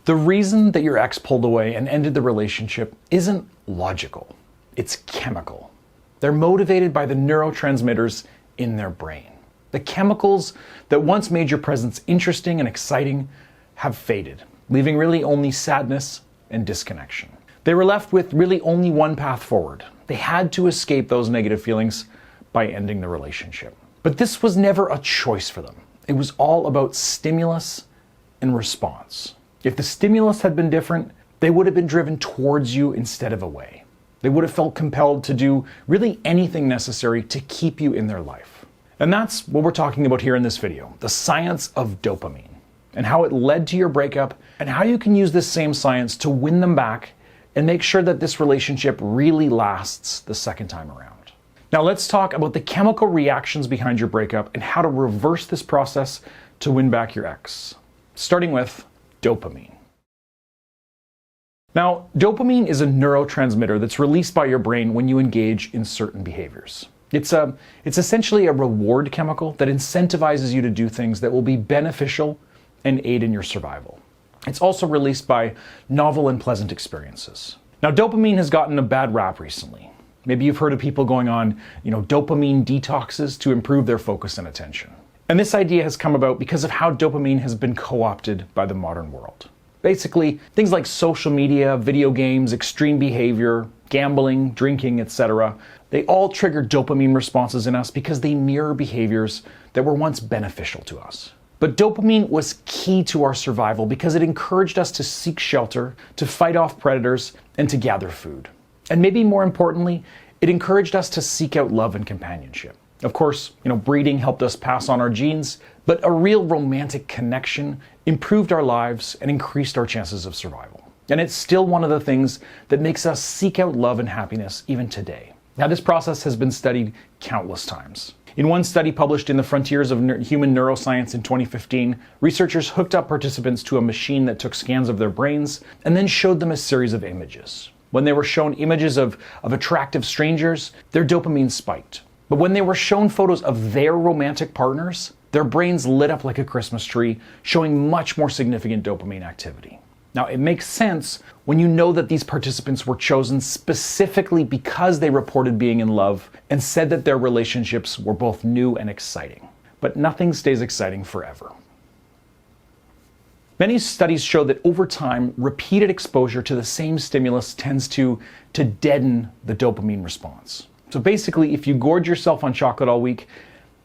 The reason that your ex pulled away and ended the relationship isn't logical, it's chemical. They're motivated by the neurotransmitters in their brain. The chemicals that once made your presence interesting and exciting have faded, leaving really only sadness and disconnection. They were left with really only one path forward. They had to escape those negative feelings by ending the relationship. But this was never a choice for them. It was all about stimulus and response. If the stimulus had been different, they would have been driven towards you instead of away. They would have felt compelled to do really anything necessary to keep you in their life. And that's what we're talking about here in this video, the science of dopamine, and how it led to your breakup, and how you can use this same science to win them back and make sure that this relationship really lasts the second time around. Now let's talk about the chemical reactions behind your breakup and how to reverse this process to win back your ex. Starting with dopamine. Now, dopamine is a neurotransmitter that's released by your brain when you engage in certain behaviors. It's essentially a reward chemical that incentivizes you to do things that will be beneficial and aid in your survival. It's also released by novel and pleasant experiences. Now, dopamine has gotten a bad rap recently. Maybe you've heard of people going on, dopamine detoxes to improve their focus and attention. And this idea has come about because of how dopamine has been co-opted by the modern world. Basically, things like social media, video games, extreme behavior, gambling, drinking, etc., they all trigger dopamine responses in us because they mirror behaviors that were once beneficial to us. But dopamine was key to our survival because it encouraged us to seek shelter, to fight off predators, and to gather food. And maybe more importantly, it encouraged us to seek out love and companionship. Of course, breeding helped us pass on our genes, but a real romantic connection improved our lives and increased our chances of survival. And it's still one of the things that makes us seek out love and happiness even today. Now, this process has been studied countless times. In one study published in the Frontiers of Human Neuroscience in 2015, researchers hooked up participants to a machine that took scans of their brains and then showed them a series of images. When they were shown images of attractive strangers, their dopamine spiked. But when they were shown photos of their romantic partners, their brains lit up like a Christmas tree, showing much more significant dopamine activity. Now, it makes sense when you know that these participants were chosen specifically because they reported being in love and said that their relationships were both new and exciting. But nothing stays exciting forever. Many studies show that over time, repeated exposure to the same stimulus tends to deaden the dopamine response. So basically, if you gorge yourself on chocolate all week,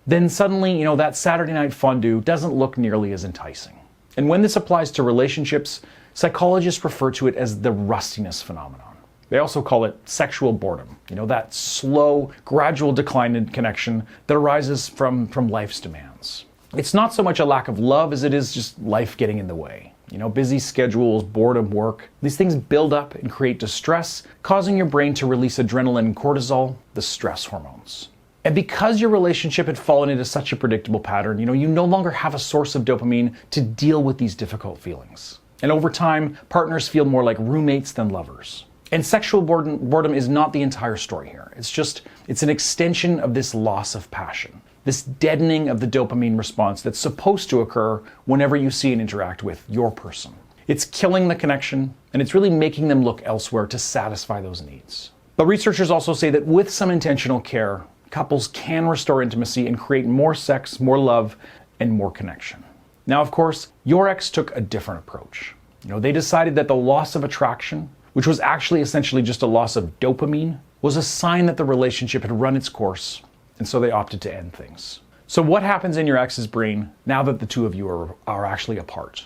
then suddenly, that Saturday night fondue doesn't look nearly as enticing. And when this applies to relationships, psychologists refer to it as the rustiness phenomenon. They also call it sexual boredom, that slow, gradual decline in connection that arises from life's demands. It's not so much a lack of love as it is just life getting in the way. Busy schedules, boredom, work, these things build up and create distress, causing your brain to release adrenaline and cortisol, the stress hormones. And because your relationship had fallen into such a predictable pattern, you no longer have a source of dopamine to deal with these difficult feelings. And over time, partners feel more like roommates than lovers. And sexual boredom is not the entire story here. It's an extension of this loss of passion, this deadening of the dopamine response that's supposed to occur whenever you see and interact with your person. It's killing the connection, and it's really making them look elsewhere to satisfy those needs. But researchers also say that with some intentional care, couples can restore intimacy and create more sex, more love, and more connection. Now, of course, your ex took a different approach. They decided that the loss of attraction, which was actually essentially just a loss of dopamine, was a sign that the relationship had run its course, and so they opted to end things. So what happens in your ex's brain now that the two of you are actually apart?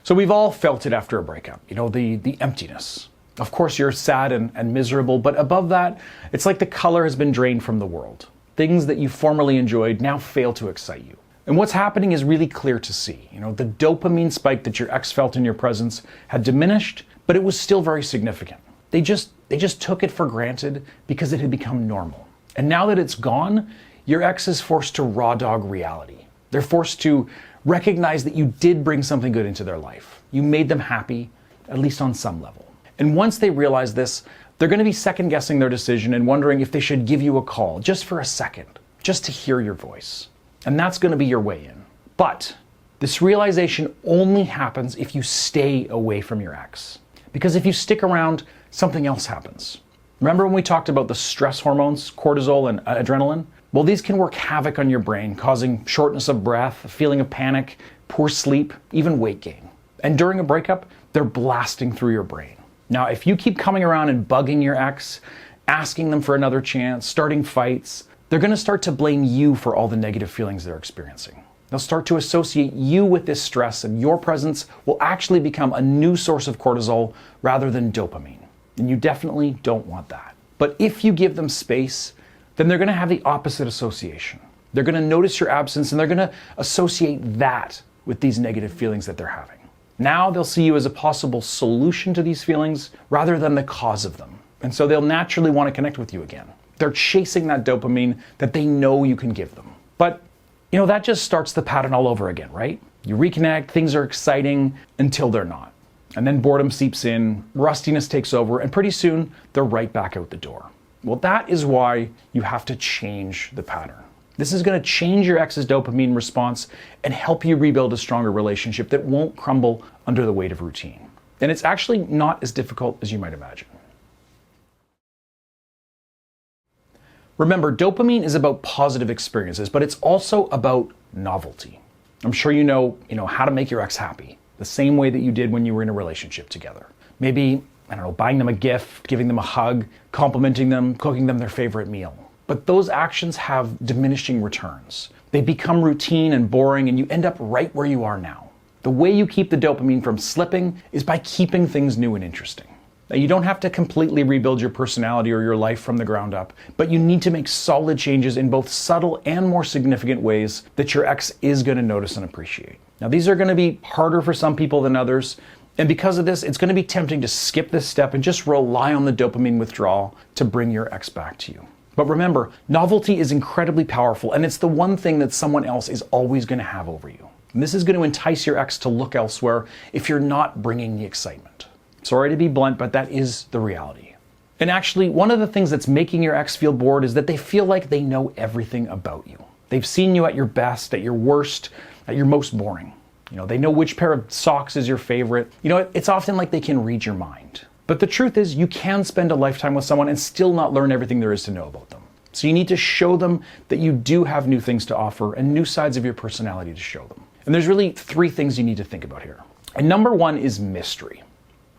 So we've all felt it after a breakup, the emptiness. Of course, you're sad and miserable, but above that, it's like the color has been drained from the world. Things that you formerly enjoyed now fail to excite you. And what's happening is really clear to see. The dopamine spike that your ex felt in your presence had diminished, but it was still very significant. They just took it for granted because it had become normal. And now that it's gone, your ex is forced to raw dog reality. They're forced to recognize that you did bring something good into their life. You made them happy, at least on some level. And once they realize this, they're going to be second guessing their decision and wondering if they should give you a call just for a second, just to hear your voice. And that's going to be your way in. But This realization only happens if you stay away from your ex. Because if you stick around, something else happens. Remember when we talked about the stress hormones, cortisol and adrenaline? Well, these can work havoc on your brain, causing shortness of breath, a feeling of panic, poor sleep, even weight gain. And during a breakup, they're blasting through your brain. Now, if you keep coming around and bugging your ex, asking them for another chance, starting fights, they're going to start to blame you for all the negative feelings they're experiencing. They'll start to associate you with this stress, and your presence will actually become a new source of cortisol rather than dopamine. And you definitely don't want that. But if you give them space, then they're going to have the opposite association. They're going to notice your absence and they're going to associate that with these negative feelings that they're having. Now they'll see you as a possible solution to these feelings rather than the cause of them. And so they'll naturally want to connect with you again. They're chasing that dopamine that they know you can give them. But that just starts the pattern all over again, right? You reconnect, things are exciting until they're not. And then boredom seeps in, rustiness takes over, and pretty soon they're right back out the door. Well, that is why you have to change the pattern. This is going to change your ex's dopamine response and help you rebuild a stronger relationship that won't crumble under the weight of routine. And it's actually not as difficult as you might imagine. Remember, dopamine is about positive experiences, but it's also about novelty. I'm sure you know how to make your ex happy, the same way that you did when you were in a relationship together. Maybe, buying them a gift, giving them a hug, complimenting them, cooking them their favorite meal. But those actions have diminishing returns. They become routine and boring, and you end up right where you are now. The way you keep the dopamine from slipping is by keeping things new and interesting. Now, you don't have to completely rebuild your personality or your life from the ground up, but you need to make solid changes in both subtle and more significant ways that your ex is going to notice and appreciate. Now, these are going to be harder for some people than others, and because of this, it's going to be tempting to skip this step and just rely on the dopamine withdrawal to bring your ex back to you. But remember, novelty is incredibly powerful, and it's the one thing that someone else is always going to have over you. And this is going to entice your ex to look elsewhere if you're not bringing the excitement. Sorry to be blunt, but that is the reality. And actually, one of the things that's making your ex feel bored is that they feel like they know everything about you. They've seen you at your best, at your worst, at your most boring. They know which pair of socks is your favorite. It's often like they can read your mind. But the truth is, you can spend a lifetime with someone and still not learn everything there is to know about them. So you need to show them that you do have new things to offer and new sides of your personality to show them. And there's really 3 things you need to think about here. And number 1 is mystery.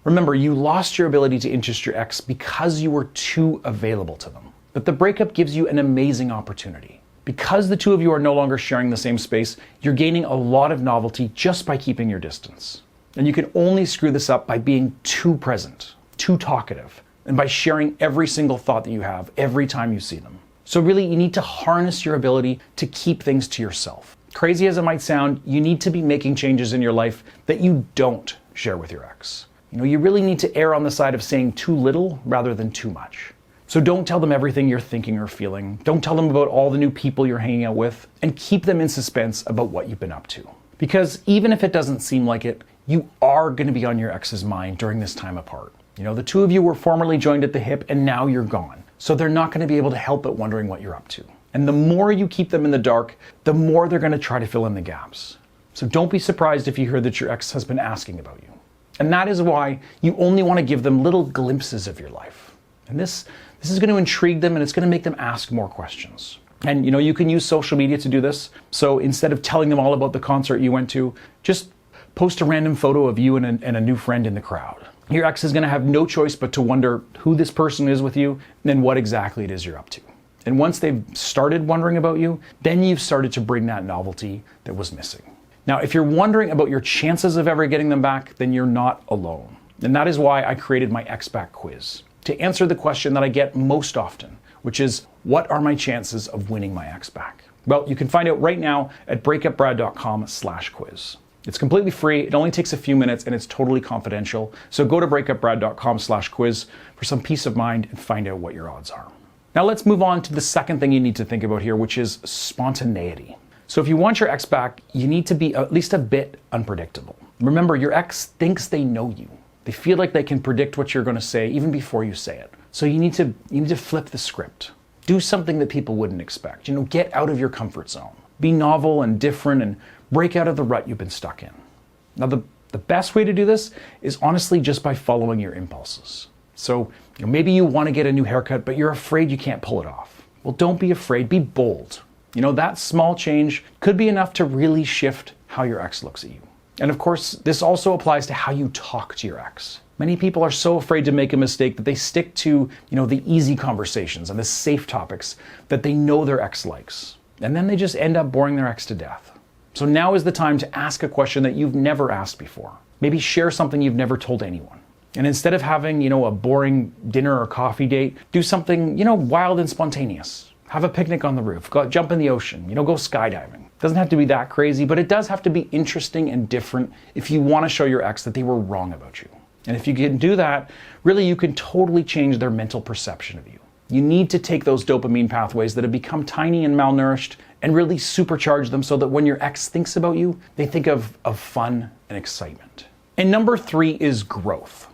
Remember, you lost your ability to interest your ex because you were too available to them. But the breakup gives you an amazing opportunity. Because the two of you are no longer sharing the same space, you're gaining a lot of novelty just by keeping your distance. And you can only screw this up by being too present, too talkative, and by sharing every single thought that you have every time you see them. So really, you need to harness your ability to keep things to yourself. Crazy as it might sound, you need to be making changes in your life that you don't share with your ex. You really need to err on the side of saying too little rather than too much. So don't tell them everything you're thinking or feeling. Don't tell them about all the new people you're hanging out with, and keep them in suspense about what you've been up to. Because even if it doesn't seem like it, you are going to be on your ex's mind during this time apart. The two of you were formerly joined at the hip and now you're gone. So they're not going to be able to help but wondering what you're up to. And the more you keep them in the dark, the more they're going to try to fill in the gaps. So don't be surprised if you hear that your ex has been asking about you. And that is why you only want to give them little glimpses of your life. And this is going to intrigue them, and it's going to make them ask more questions. And you can use social media to do this. So instead of telling them all about the concert you went to, just post a random photo of you and a new friend in the crowd. Your ex is going to have no choice but to wonder who this person is with you and then what exactly it is you're up to. And once they've started wondering about you, then you've started to bring that novelty that was missing. Now, if you're wondering about your chances of ever getting them back, then you're not alone. And that is why I created my Ex Back quiz, to answer the question that I get most often, which is, what are my chances of winning my ex back? Well, you can find out right now at breakupbrad.com/quiz. It's completely free, it only takes a few minutes, and it's totally confidential. So go to breakupbrad.com/quiz for some peace of mind and find out what your odds are. Now let's move on to the second thing you need to think about here, which is spontaneity. So if you want your ex back, you need to be at least a bit unpredictable. Remember, your ex thinks they know you. They feel like they can predict what you're going to say even before you say it. So you need to flip the script. Do something that people wouldn't expect. Get out of your comfort zone. Be novel and different and break out of the rut you've been stuck in. Now, the best way to do this is honestly just by following your impulses. So maybe you want to get a new haircut, but you're afraid you can't pull it off. Well, don't be afraid, be bold. That small change could be enough to really shift how your ex looks at you. And of course, this also applies to how you talk to your ex. Many people are so afraid to make a mistake that they stick to, the easy conversations and the safe topics that they know their ex likes. And then they just end up boring their ex to death. So now is the time to ask a question that you've never asked before. Maybe share something you've never told anyone. And instead of having, a boring dinner or coffee date, do something, wild and spontaneous. Have a picnic on the roof, go jump in the ocean, go skydiving. Doesn't have to be that crazy, but it does have to be interesting and different if you want to show your ex that they were wrong about you. And if you can do that, really you can totally change their mental perception of you. You need to take those dopamine pathways that have become tiny and malnourished and really supercharge them so that when your ex thinks about you, they think of fun and excitement. And number 3 is growth.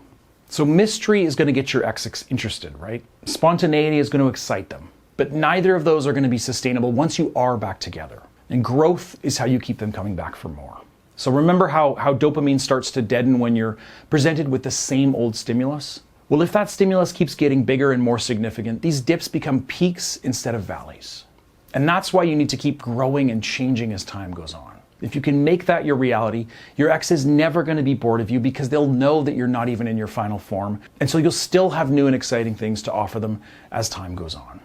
So mystery is going to get your ex interested, right? Spontaneity is going to excite them. But neither of those are going to be sustainable once you are back together. And growth is how you keep them coming back for more. So remember how dopamine starts to deaden when you're presented with the same old stimulus? Well, if that stimulus keeps getting bigger and more significant, these dips become peaks instead of valleys. And that's why you need to keep growing and changing as time goes on. If you can make that your reality, your ex is never going to be bored of you because they'll know that you're not even in your final form. And so you'll still have new and exciting things to offer them as time goes on.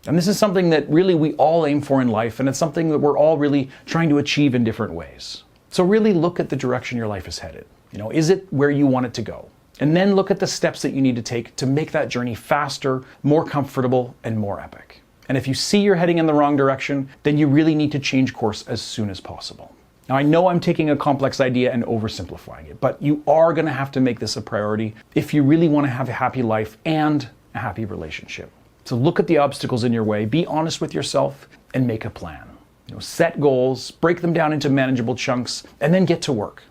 And this is something that really we all aim for in life, and it's something that we're all really trying to achieve in different ways. So really look at the direction your life is headed. Is it where you want it to go? And then look at the steps that you need to take to make that journey faster, more comfortable, and more epic. And if you see you're heading in the wrong direction, then you really need to change course as soon as possible. Now, I know I'm taking a complex idea and oversimplifying it, but you are going to have to make this a priority if you really want to have a happy life and a happy relationship. So look at the obstacles in your way, be honest with yourself, and make a plan. Set goals, break them down into manageable chunks, and then get to work.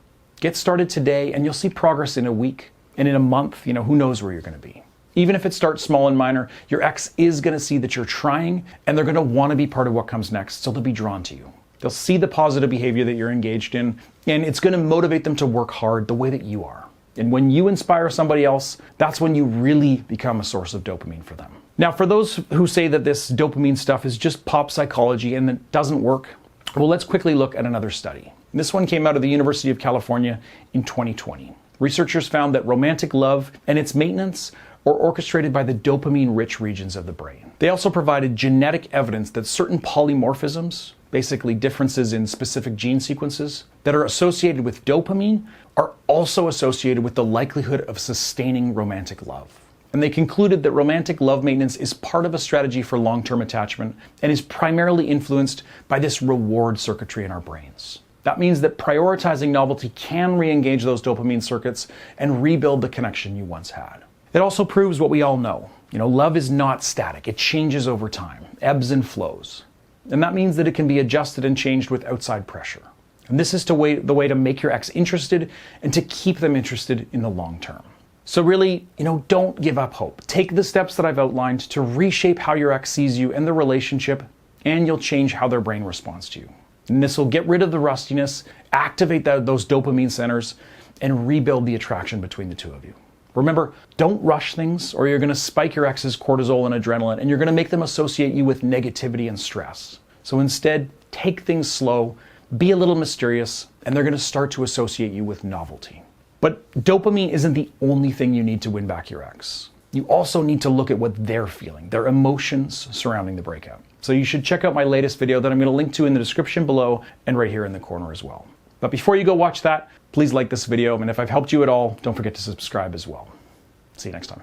Get started today, and you'll see progress in a week, and in a month, who knows where you're going to be. Even if it starts small and minor, your ex is going to see that you're trying, and they're going to want to be part of what comes next, so they'll be drawn to you. They'll see the positive behavior that you're engaged in, and it's going to motivate them to work hard the way that you are. And when you inspire somebody else, that's when you really become a source of dopamine for them. Now, for those who say that this dopamine stuff is just pop psychology and it doesn't work, well, let's quickly look at another study. This one came out of the University of California in 2020. Researchers found that romantic love and its maintenance are orchestrated by the dopamine-rich regions of the brain. They also provided genetic evidence that certain polymorphisms, basically differences in specific gene sequences, that are associated with dopamine are also associated with the likelihood of sustaining romantic love. And they concluded that romantic love maintenance is part of a strategy for long-term attachment and is primarily influenced by this reward circuitry in our brains. That means that prioritizing novelty can re-engage those dopamine circuits and rebuild the connection you once had. It also proves what we all know. Love is not static. It changes over time, ebbs and flows. And that means that it can be adjusted and changed with outside pressure. And this is the way to make your ex interested and to keep them interested in the long term. So really, don't give up hope. Take the steps that I've outlined to reshape how your ex sees you and the relationship, and you'll change how their brain responds to you. And this will get rid of the rustiness, activate those dopamine centers, and rebuild the attraction between the two of you. Remember, don't rush things or you're going to spike your ex's cortisol and adrenaline, and you're going to make them associate you with negativity and stress. So instead, take things slow, be a little mysterious, and they're going to start to associate you with novelty. But dopamine isn't the only thing you need to win back your ex. You also need to look at what they're feeling, their emotions surrounding the breakup. So you should check out my latest video that I'm going to link to in the description below and right here in the corner as well. But before you go watch that, please like this video, and if I've helped you at all, don't forget to subscribe as well. See you next time.